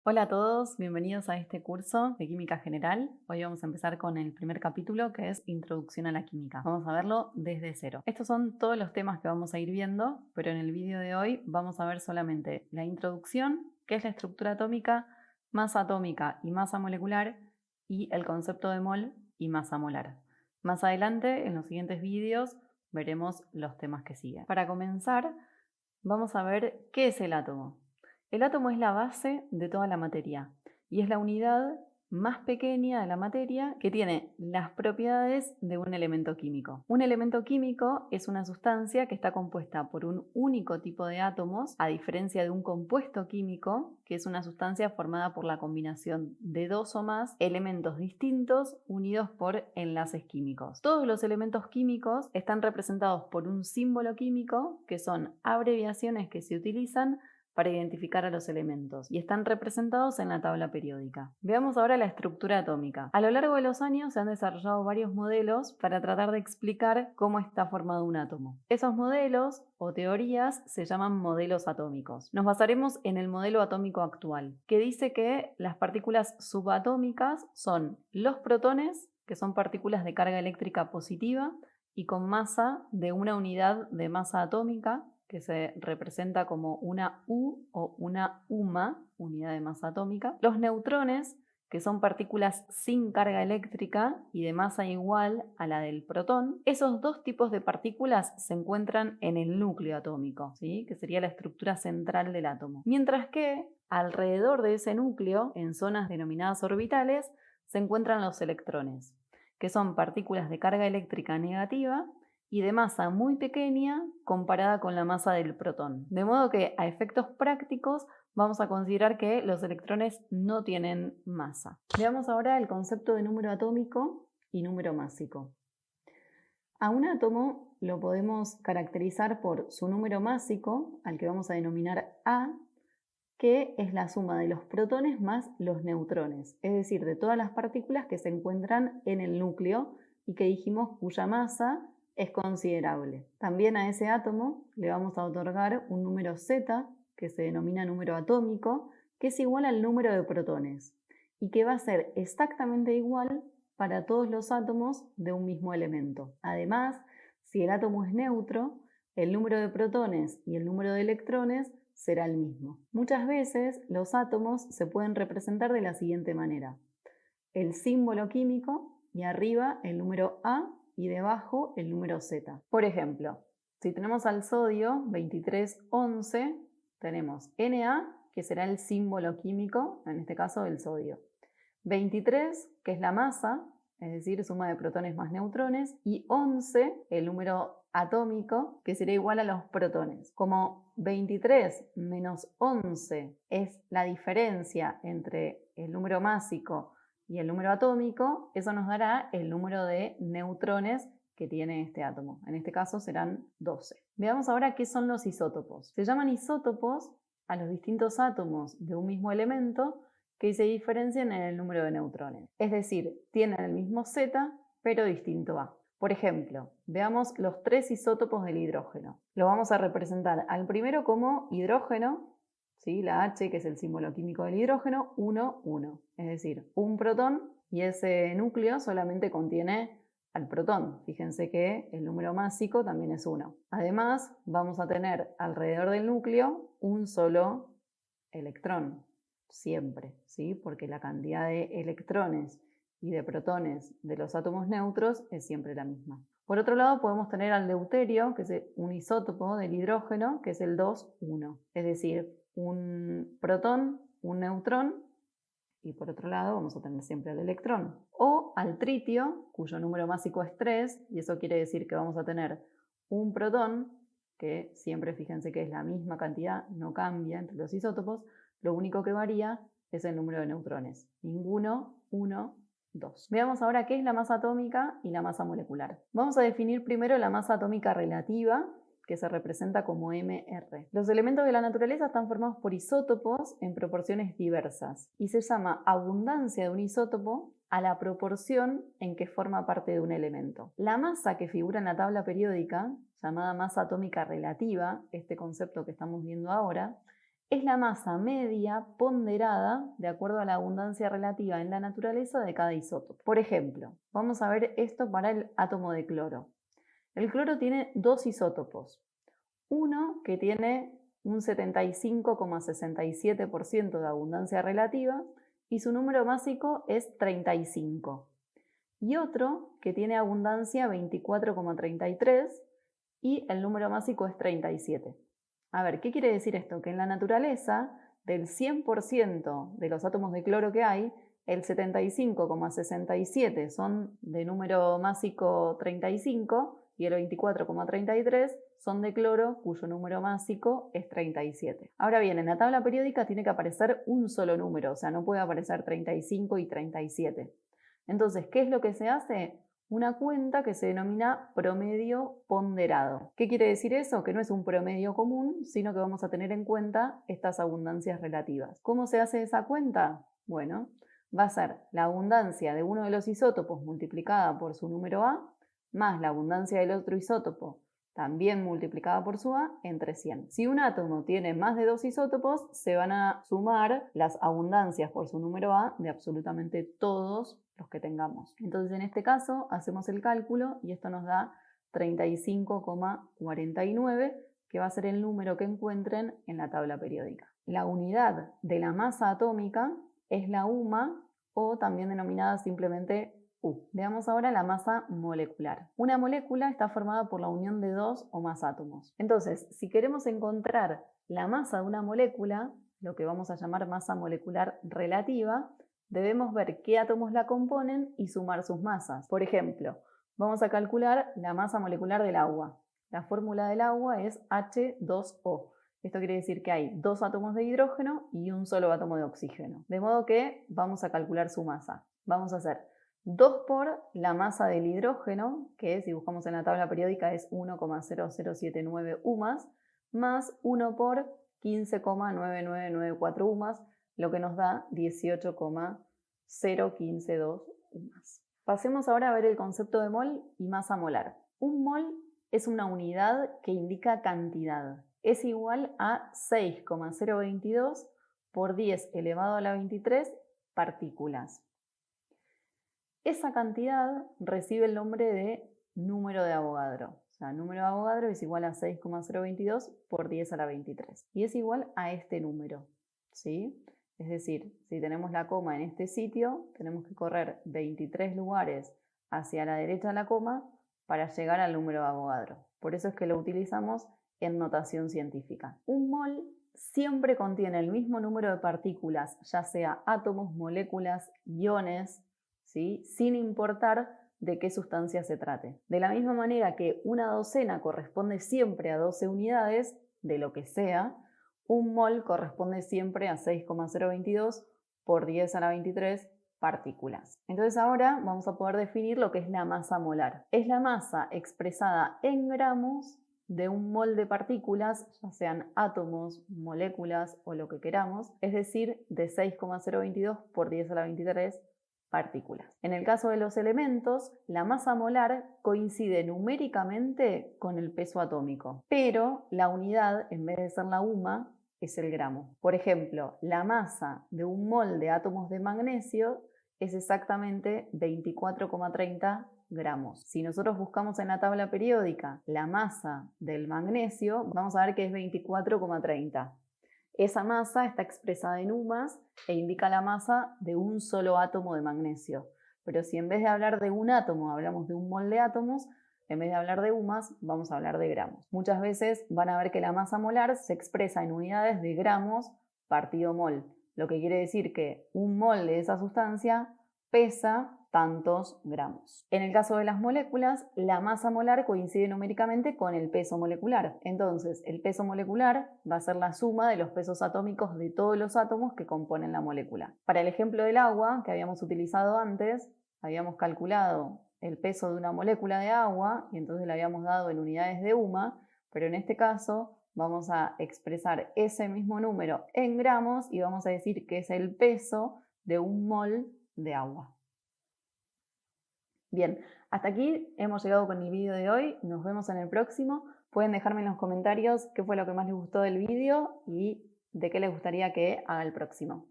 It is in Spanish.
Hola a todos, bienvenidos a este curso de Química General. Hoy vamos a empezar con el primer capítulo, que es Introducción a la Química. Vamos a verlo desde cero. Estos son todos los temas que vamos a ir viendo, pero en el vídeo de hoy vamos a ver solamente la introducción, que es la estructura atómica, masa atómica y masa molecular, y el concepto de mol y masa molar. Más adelante, en los siguientes vídeos, veremos los temas que siguen. Para comenzar, vamos a ver qué es el átomo. El átomo es la base de toda la materia y es la unidad más pequeña de la materia que tiene las propiedades de un elemento químico. Un elemento químico es una sustancia que está compuesta por un único tipo de átomos, a diferencia de un compuesto químico, que es una sustancia formada por la combinación de dos o más elementos distintos unidos por enlaces químicos. Todos los elementos químicos están representados por un símbolo químico, que son abreviaciones que se utilizan para identificar a los elementos y están representados en la tabla periódica. Veamos ahora la estructura atómica. A lo largo de los años se han desarrollado varios modelos para tratar de explicar cómo está formado un átomo. Esos modelos o teorías se llaman modelos atómicos. Nos basaremos en el modelo atómico actual, que dice que las partículas subatómicas son los protones, que son partículas de carga eléctrica positiva y con masa de una unidad de masa atómica, que se representa como una U o una UMA, unidad de masa atómica. Los neutrones, que son partículas sin carga eléctrica y de masa igual a la del protón. Esos dos tipos de partículas se encuentran en el núcleo atómico, ¿sí? Que sería la estructura central del átomo. Mientras que alrededor de ese núcleo, en zonas denominadas orbitales, se encuentran los electrones, que son partículas de carga eléctrica negativa y de masa muy pequeña comparada con la masa del protón. De modo que a efectos prácticos vamos a considerar que los electrones no tienen masa. Veamos ahora el concepto de número atómico y número másico. A un átomo lo podemos caracterizar por su número másico, al que vamos a denominar A, que es la suma de los protones más los neutrones, es decir, de todas las partículas que se encuentran en el núcleo y que dijimos cuya masa es considerable. También a ese átomo le vamos a otorgar un número Z, que se denomina número atómico, que es igual al número de protones y que va a ser exactamente igual para todos los átomos de un mismo elemento. Además, si el átomo es neutro, el número de protones y el número de electrones será el mismo. Muchas veces los átomos se pueden representar de la siguiente manera: el símbolo químico y arriba el número A y debajo el número Z. Por ejemplo, si tenemos al sodio 2311, tenemos Na, que será el símbolo químico, en este caso del sodio. 23, que es la masa, es decir, suma de protones más neutrones, y 11, el número atómico, que será igual a los protones. Como 23 menos 11 es la diferencia entre el número másico y el número atómico, eso nos dará el número de neutrones que tiene este átomo. En este caso serán 12. Veamos ahora qué son los isótopos. Se llaman isótopos a los distintos átomos de un mismo elemento que se diferencian en el número de neutrones. Es decir, tienen el mismo Z, pero distinto A. Por ejemplo, veamos los tres isótopos del hidrógeno. Lo vamos a representar al primero como hidrógeno, ¿sí? La H, que es el símbolo químico del hidrógeno, 1, 1. Es decir, un protón y ese núcleo solamente contiene al protón. Fíjense que el número másico también es 1. Además, vamos a tener alrededor del núcleo un solo electrón, siempre, ¿sí? Porque la cantidad de electrones y de protones de los átomos neutros es siempre la misma. Por otro lado, podemos tener al deuterio, que es un isótopo del hidrógeno, que es el 2, 1. Es decir, un protón, un neutrón, y por otro lado vamos a tener siempre al electrón. O al tritio, cuyo número másico es 3, y eso quiere decir que vamos a tener un protón, que siempre fíjense que es la misma cantidad, no cambia entre los isótopos, lo único que varía es el número de neutrones. Ninguno, 1, 2. Veamos ahora qué es la masa atómica y la masa molecular. Vamos a definir primero la masa atómica relativa, que se representa como mR. Los elementos de la naturaleza están formados por isótopos en proporciones diversas y se llama abundancia de un isótopo a la proporción en que forma parte de un elemento. La masa que figura en la tabla periódica, llamada masa atómica relativa, este concepto que estamos viendo ahora, es la masa media ponderada de acuerdo a la abundancia relativa en la naturaleza de cada isótopo. Por ejemplo, vamos a ver esto para el átomo de cloro. El cloro tiene dos isótopos. Uno que tiene un 75,67% de abundancia relativa y su número másico es 35. Y otro que tiene abundancia 24,33 y el número másico es 37. A ver, ¿qué quiere decir esto? Que en la naturaleza, del 100% de los átomos de cloro que hay, el 75,67 son de número másico 35 y el 24,33 son de cloro cuyo número másico es 37. Ahora bien, en la tabla periódica tiene que aparecer un solo número, o sea, no puede aparecer 35 y 37. Entonces, ¿qué es lo que se hace? Una cuenta que se denomina promedio ponderado. ¿Qué quiere decir eso? Que no es un promedio común, sino que vamos a tener en cuenta estas abundancias relativas. ¿Cómo se hace esa cuenta? Bueno, va a ser la abundancia de uno de los isótopos multiplicada por su número A, más la abundancia del otro isótopo también multiplicada por su A entre 100. Si un átomo tiene más de dos isótopos, se van a sumar las abundancias por su número A de absolutamente todos los que tengamos. Entonces en este caso hacemos el cálculo y esto nos da 35,49, que va a ser el número que encuentren en la tabla periódica. La unidad de la masa atómica es la UMA, o también denominada simplemente U. Veamos ahora la masa molecular. Una molécula está formada por la unión de dos o más átomos. Entonces, si queremos encontrar la masa de una molécula, lo que vamos a llamar masa molecular relativa, debemos ver qué átomos la componen y sumar sus masas. Por ejemplo, vamos a calcular la masa molecular del agua. La fórmula del agua es H2O. Esto quiere decir que hay dos átomos de hidrógeno y un solo átomo de oxígeno. De modo que vamos a calcular su masa. Vamos a hacer 2 por la masa del hidrógeno, que si buscamos en la tabla periódica es 1,0079 UMAS, más 1 por 15,9994 UMAS, lo que nos da 18,0152 UMAS. Pasemos ahora a ver el concepto de mol y masa molar. Un mol es una unidad que indica cantidad. Es igual a 6,022 por 10 elevado a la 23 partículas. Esa cantidad recibe el nombre de número de Avogadro. O sea, número de Avogadro es igual a 6,022 por 10 a la 23. Y es igual a este número, ¿sí? Es decir, si tenemos la coma en este sitio, tenemos que correr 23 lugares hacia la derecha de la coma para llegar al número de Avogadro. Por eso es que lo utilizamos en notación científica. Un mol siempre contiene el mismo número de partículas, ya sea átomos, moléculas, iones, ¿sí? Sin importar de qué sustancia se trate. De la misma manera que una docena corresponde siempre a 12 unidades, de lo que sea, un mol corresponde siempre a 6,022 por 10 a la 23 partículas. Entonces ahora vamos a poder definir lo que es la masa molar. Es la masa expresada en gramos de un mol de partículas, ya sean átomos, moléculas o lo que queramos, es decir, de 6,022 por 10 a la 23 partículas. En el caso de los elementos, la masa molar coincide numéricamente con el peso atómico, pero la unidad, en vez de ser la UMA, es el gramo. Por ejemplo, la masa de un mol de átomos de magnesio es exactamente 24,30 gramos. Si nosotros buscamos en la tabla periódica la masa del magnesio, vamos a ver que es 24,30. Esa masa está expresada en UMAS e indica la masa de un solo átomo de magnesio. Pero si en vez de hablar de un átomo hablamos de un mol de átomos, en vez de hablar de UMAS vamos a hablar de gramos. Muchas veces van a ver que la masa molar se expresa en unidades de gramos partido mol, lo que quiere decir que un mol de esa sustancia pesa tantos gramos. En el caso de las moléculas, la masa molar coincide numéricamente con el peso molecular. Entonces, el peso molecular va a ser la suma de los pesos atómicos de todos los átomos que componen la molécula. Para el ejemplo del agua que habíamos utilizado antes, habíamos calculado el peso de una molécula de agua y entonces le habíamos dado en unidades de UMA, pero en este caso vamos a expresar ese mismo número en gramos y vamos a decir que es el peso de un mol de agua. Bien, hasta aquí hemos llegado con el vídeo de hoy. Nos vemos en el próximo. Pueden dejarme en los comentarios qué fue lo que más les gustó del vídeo y de qué les gustaría que haga el próximo.